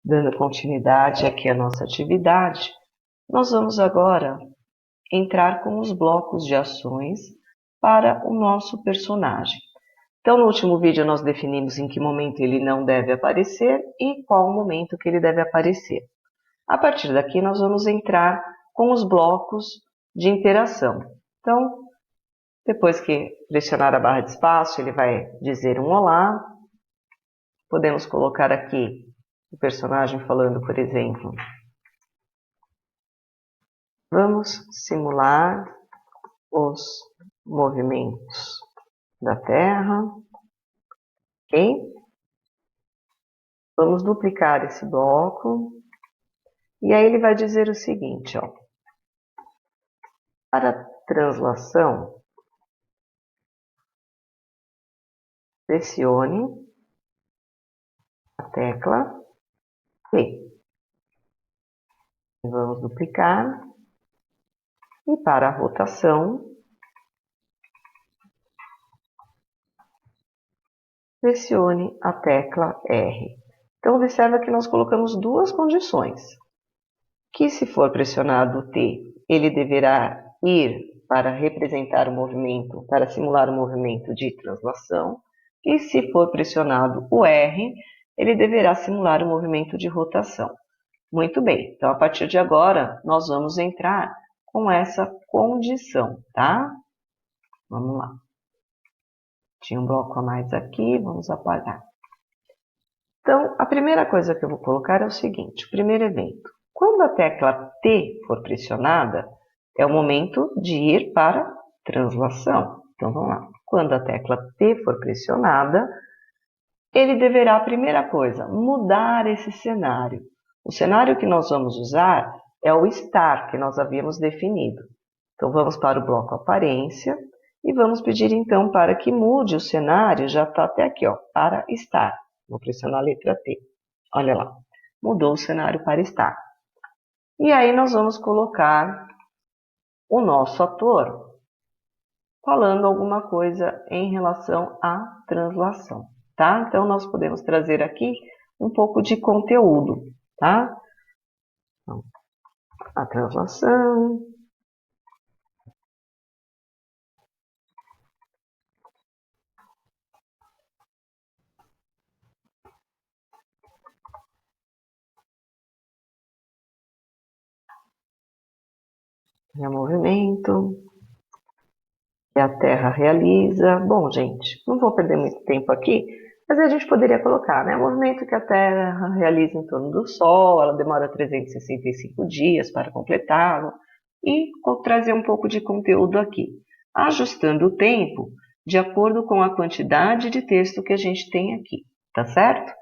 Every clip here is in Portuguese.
Dando continuidade aqui à nossa atividade, nós vamos agora entrar com os blocos de ações para o nosso personagem. Então, no último vídeo, nós definimos em que momento ele não deve aparecer e qual o momento que ele deve aparecer. A partir daqui, nós vamos entrar com os blocos de interação. Então, depois que pressionar a barra de espaço, ele vai dizer um olá. Podemos colocar aqui o personagem falando, por exemplo, vamos simular os movimentos da Terra, ok? Vamos duplicar esse bloco, e aí ele vai dizer o seguinte, ó, para translação, pressione a tecla P. Vamos duplicar, e para a rotação, pressione a tecla R. Então, observa que nós colocamos duas condições. Que se for pressionado o T, ele deverá ir para representar o movimento, para simular o movimento de translação. E se for pressionado o R, ele deverá simular o movimento de rotação. Muito bem, então a partir de agora, nós vamos entrar com essa condição, tá? Vamos lá. Tinha um bloco a mais aqui, vamos apagar. Então, a primeira coisa que eu vou colocar é o seguinte, o primeiro evento. Quando a tecla T for pressionada, é o momento de ir para translação. Então, vamos lá. Quando a tecla T for pressionada, ele deverá, a primeira coisa, mudar esse cenário. O cenário que nós vamos usar é o estar, que nós havíamos definido. Então, vamos para o bloco aparência e vamos pedir, então, para que mude o cenário, já está até aqui, ó, para estar. Vou pressionar a letra T. Olha lá, mudou o cenário para estar. E aí nós vamos colocar o nosso ator falando alguma coisa em relação à translação, tá? Então, nós podemos trazer aqui um pouco de conteúdo, tá? Então, a translação. É movimento que a Terra realiza. Bom, gente, não vou perder muito tempo aqui, mas a gente poderia colocar, né? O movimento que a Terra realiza em torno do Sol, ela demora 365 dias para completá-lo, e trazer um pouco de conteúdo aqui, ajustando o tempo de acordo com a quantidade de texto que a gente tem aqui, tá certo?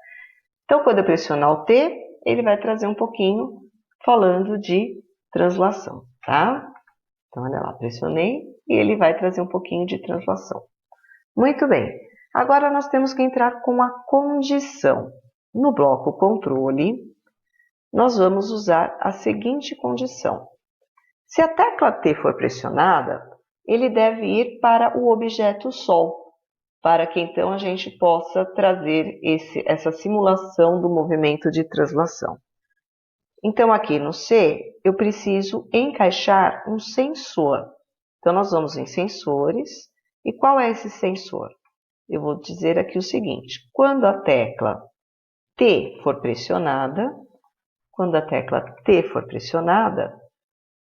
Então, quando eu pressionar o T, ele vai trazer um pouquinho falando de translação, tá? Então, olha lá, pressionei e ele vai trazer um pouquinho de translação. Muito bem, agora nós temos que entrar com a condição. No bloco controle, nós vamos usar a seguinte condição. Se a tecla T for pressionada, ele deve ir para o objeto Sol, para que então a gente possa trazer essa simulação do movimento de translação. Então, aqui no C, eu preciso encaixar um sensor. Então, nós vamos em sensores. E qual é esse sensor? Eu vou dizer aqui o seguinte. Quando a tecla T for pressionada,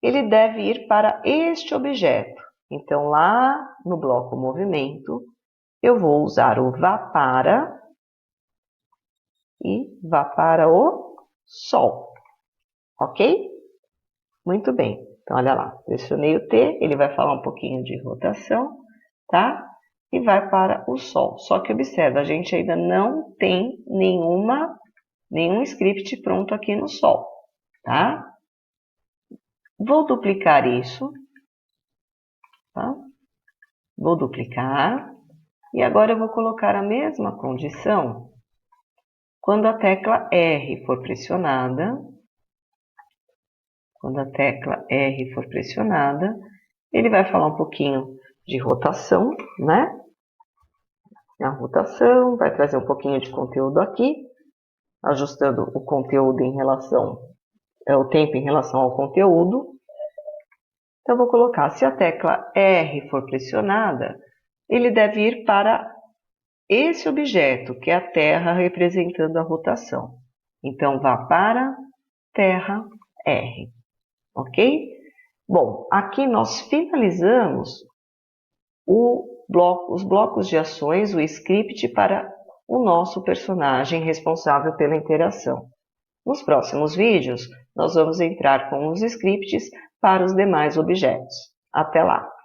ele deve ir para este objeto. Então, lá no bloco movimento, eu vou usar o vá para e vá para o Sol. Ok? Muito bem. Então, olha lá, pressionei o T, ele vai falar um pouquinho de rotação, tá? E vai para o Sol. Só que observa, a gente ainda não tem nenhum script pronto aqui no Sol, tá? Vou duplicar isso, tá? Vou duplicar. E agora eu vou colocar a mesma condição quando a tecla R for pressionada. Quando a tecla R for pressionada, ele vai falar um pouquinho de rotação, né? A rotação, vai trazer um pouquinho de conteúdo aqui. ajustando o conteúdo em relação, o tempo em relação ao conteúdo. Então, vou colocar, se a tecla R for pressionada, ele deve ir para esse objeto, que é a Terra representando a rotação. Então, vá para Terra R, ok? Bom, aqui nós finalizamos os blocos de ações, o script para o nosso personagem responsável pela interação. Nos próximos vídeos, nós vamos entrar com os scripts para os demais objetos. Até lá!